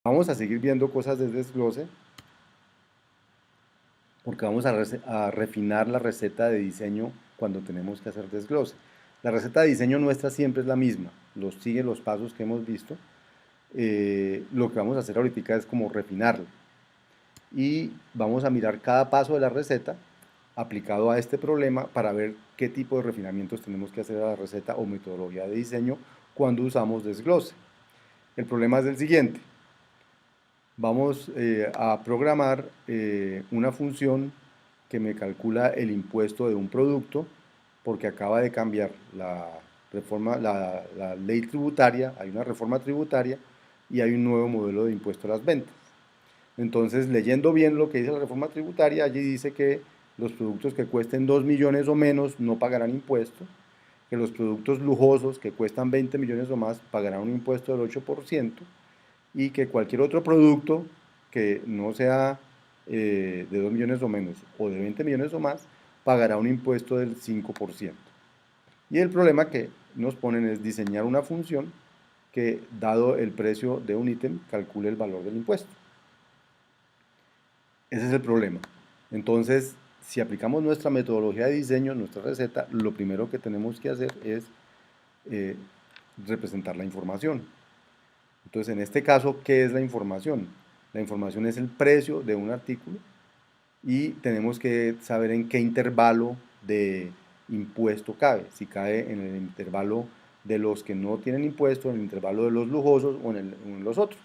Vamos a seguir viendo cosas de desglose porque vamos a refinar la receta de diseño cuando tenemos que hacer desglose. La receta de diseño nuestra siempre es la misma, sigue los pasos que hemos visto. Lo que vamos a hacer ahorita es como refinarla y vamos a mirar cada paso de la receta aplicado a este problema para ver qué tipo de refinamientos tenemos que hacer a la receta o metodología de diseño cuando usamos desglose. El problema es el siguiente: vamos a programar una función que me calcula el impuesto de un producto porque acaba de cambiar la ley tributaria, hay una reforma tributaria y hay un nuevo modelo de impuesto a las ventas. Entonces, leyendo bien lo que dice la reforma tributaria, allí dice que los productos que cuesten 2 millones o menos no pagarán impuesto, que los productos lujosos que cuestan 20 millones o más pagarán un impuesto del 8%, y que cualquier otro producto que no sea de 2 millones o menos o de 20 millones o más pagará un impuesto del 5%. Y el problema que nos ponen es diseñar una función que, dado el precio de un ítem, calcule el valor del impuesto. Ese es el problema. Entonces, si aplicamos nuestra metodología de diseño, nuestra receta, lo primero que tenemos que hacer es eh, representar la información. Entonces, en este caso, ¿qué es la información? La información es el precio de un artículo y tenemos que saber en qué intervalo de impuesto cabe. Si cae en el intervalo de los que no tienen impuesto, en el intervalo de los lujosos o en los otros.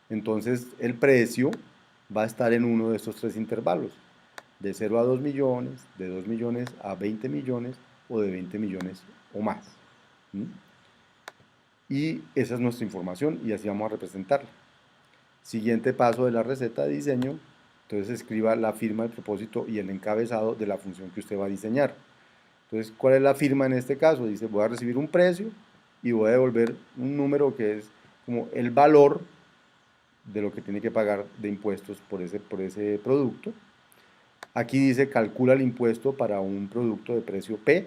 Entonces, el precio va a estar en uno de estos tres intervalos: de 0 a 2 millones, de 2 millones a 20 millones o de 20 millones o más. ¿Mm? Y esa es nuestra información y así vamos a representarla. Siguiente paso de la receta de diseño: entonces escriba la firma, el propósito y el encabezado de la función que usted va a diseñar. Entonces, ¿cuál es la firma en este caso? Dice: voy a recibir un precio y voy a devolver un número que es como el valor de lo que tiene que pagar de impuestos por ese producto. Aquí dice: calcula el impuesto para un producto de precio P.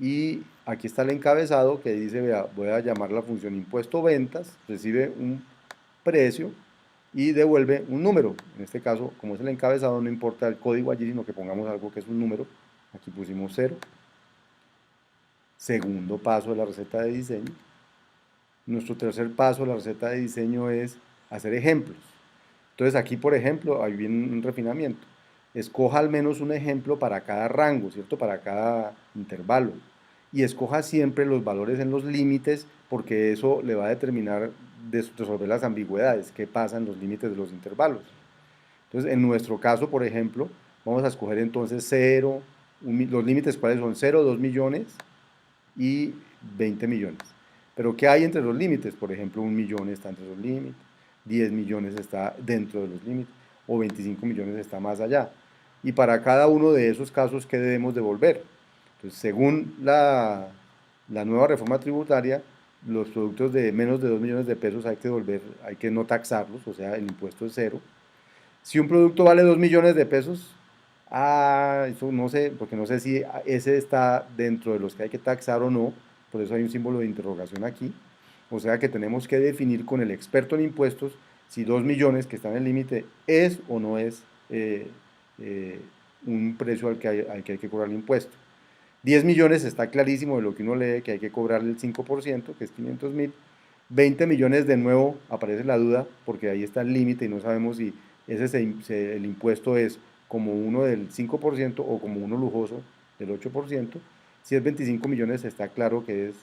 Y aquí está el encabezado que dice: vea, voy a llamar la función impuesto ventas, recibe un precio y devuelve un número. En este caso, como es el encabezado, no importa el código allí, sino que pongamos algo que es un número. Aquí pusimos 0. Segundo paso de la receta de diseño. Nuestro tercer paso de la receta de diseño es hacer ejemplos. Entonces aquí, por ejemplo, hay bien un refinamiento. Escoja al menos un ejemplo para cada rango, ¿cierto? Para cada intervalo. Y escoja siempre los valores en los límites, porque eso le va a determinar resolver las ambigüedades, qué pasa en los límites de los intervalos. Entonces, en nuestro caso, por ejemplo, vamos a escoger entonces 0, los límites cuáles son: 0, 2 millones y 20 millones. Pero ¿qué hay entre los límites? Por ejemplo, 1 millón está entre los límites, 10 millones está dentro de los límites, o 25 millones está más allá. Y para cada uno de esos casos, ¿qué debemos devolver? Entonces, según la nueva reforma tributaria, los productos de menos de 2 millones de pesos hay que devolver, hay que no taxarlos, o sea, el impuesto es 0. Si un producto vale 2 millones de pesos, eso no sé, porque no sé si ese está dentro de los que hay que taxar o no, por eso hay un símbolo de interrogación aquí. O sea que tenemos que definir con el experto en impuestos si 2 millones, que está en el límite, es o no es eh, un precio al que hay que cobrar el impuesto. 10 millones está clarísimo de lo que uno lee, que hay que cobrarle el 5%, que es 500.000. 20 millones, de nuevo aparece la duda, porque ahí está el límite y no sabemos si el impuesto es como uno del 5% o como uno lujoso del 8%. Si es 25 millones está claro que es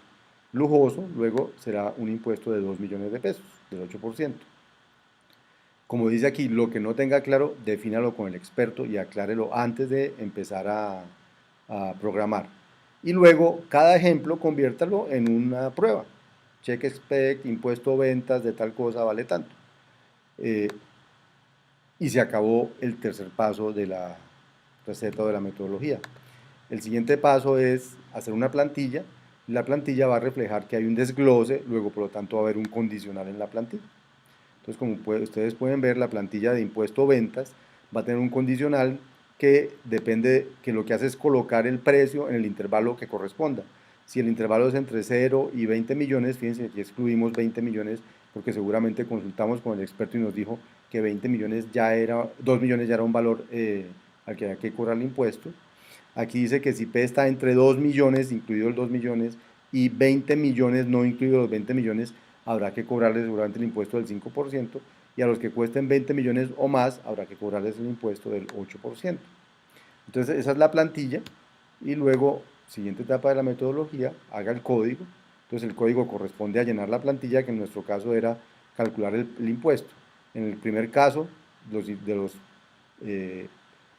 lujoso, luego será un impuesto de 2 millones de pesos, del 8%. Como dice aquí, lo que no tenga claro, defínalo con el experto y aclárelo antes de empezar a programar. Y luego, cada ejemplo, conviértalo en una prueba. Check expect, impuesto ventas de tal cosa vale tanto. Y se acabó el tercer paso de la receta o de la metodología. El siguiente paso es hacer una plantilla. La plantilla va a reflejar que hay un desglose, luego por lo tanto va a haber un condicional en la plantilla. Entonces, como ustedes pueden ver, la plantilla de impuesto ventas va a tener un condicional que depende, que lo que hace es colocar el precio en el intervalo que corresponda. Si el intervalo es entre 0 y 20 millones, fíjense, aquí excluimos 20 millones porque seguramente consultamos con el experto y nos dijo que 20 millones ya era, 2 millones ya era un valor al que había que cobrar el impuesto. Aquí dice que si P está entre 2 millones, incluido el 2 millones, y 20 millones, no incluido los 20 millones, habrá que cobrarles seguramente el impuesto del 5%, y a los que cuesten 20 millones o más, habrá que cobrarles el impuesto del 8%. Entonces, esa es la plantilla, y luego, siguiente etapa de la metodología, haga el código. Entonces, el código corresponde a llenar la plantilla, que en nuestro caso era calcular el impuesto. En el primer caso, de los eh,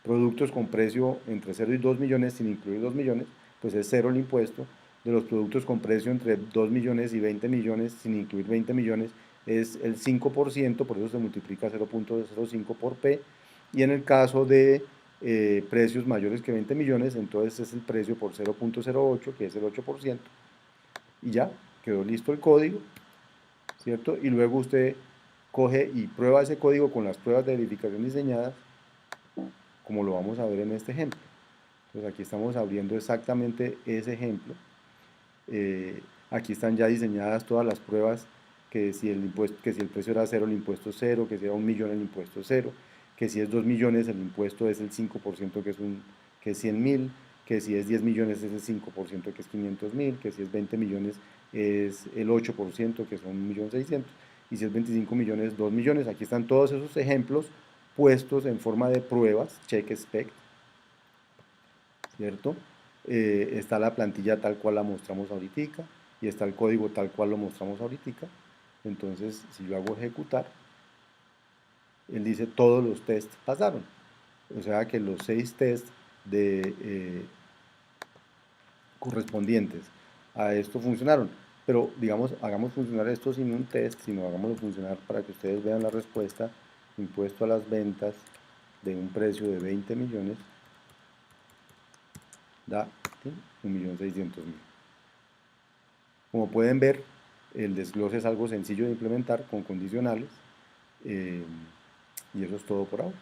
productos con precio entre 0 y 2 millones, sin incluir 2 millones, pues es cero el impuesto. De los productos con precio entre 2 millones y 20 millones, sin incluir 20 millones, es el 5%, por eso se multiplica 0.05 por P. Y en el caso de precios mayores que 20 millones, entonces es el precio por 0.08, que es el 8%. Y ya, quedó listo el código, ¿cierto? Y luego usted coge y prueba ese código con las pruebas de verificación diseñadas, como lo vamos a ver en este ejemplo. Entonces aquí estamos abriendo exactamente ese ejemplo. Aquí están ya diseñadas todas las pruebas que si el impuesto, que si el precio era cero, el impuesto es cero, que si era 1 millón, el impuesto es cero, que si es 2 millones, el impuesto es el 5%, que es 100.000, que si es 10 millones es el 5%, que es 500.000, que si es 20 millones es el 8%, que son 1.600.000, y si es 25 millones, 2 millones. Aquí están todos esos ejemplos puestos en forma de pruebas, check spec, ¿cierto? Está la plantilla tal cual la mostramos ahorita y está el código tal cual lo mostramos ahorita. Entonces, si yo hago ejecutar, él dice todos los tests pasaron. O sea que los 6 tests correspondientes a esto funcionaron. Pero digamos, hagamos funcionar esto sin un test, sino hagámoslo funcionar para que ustedes vean la respuesta. Impuesto a las ventas de un precio de 20 millones da 1.600.000. Como pueden ver, el desglose es algo sencillo de implementar con condicionales y eso es todo por ahora.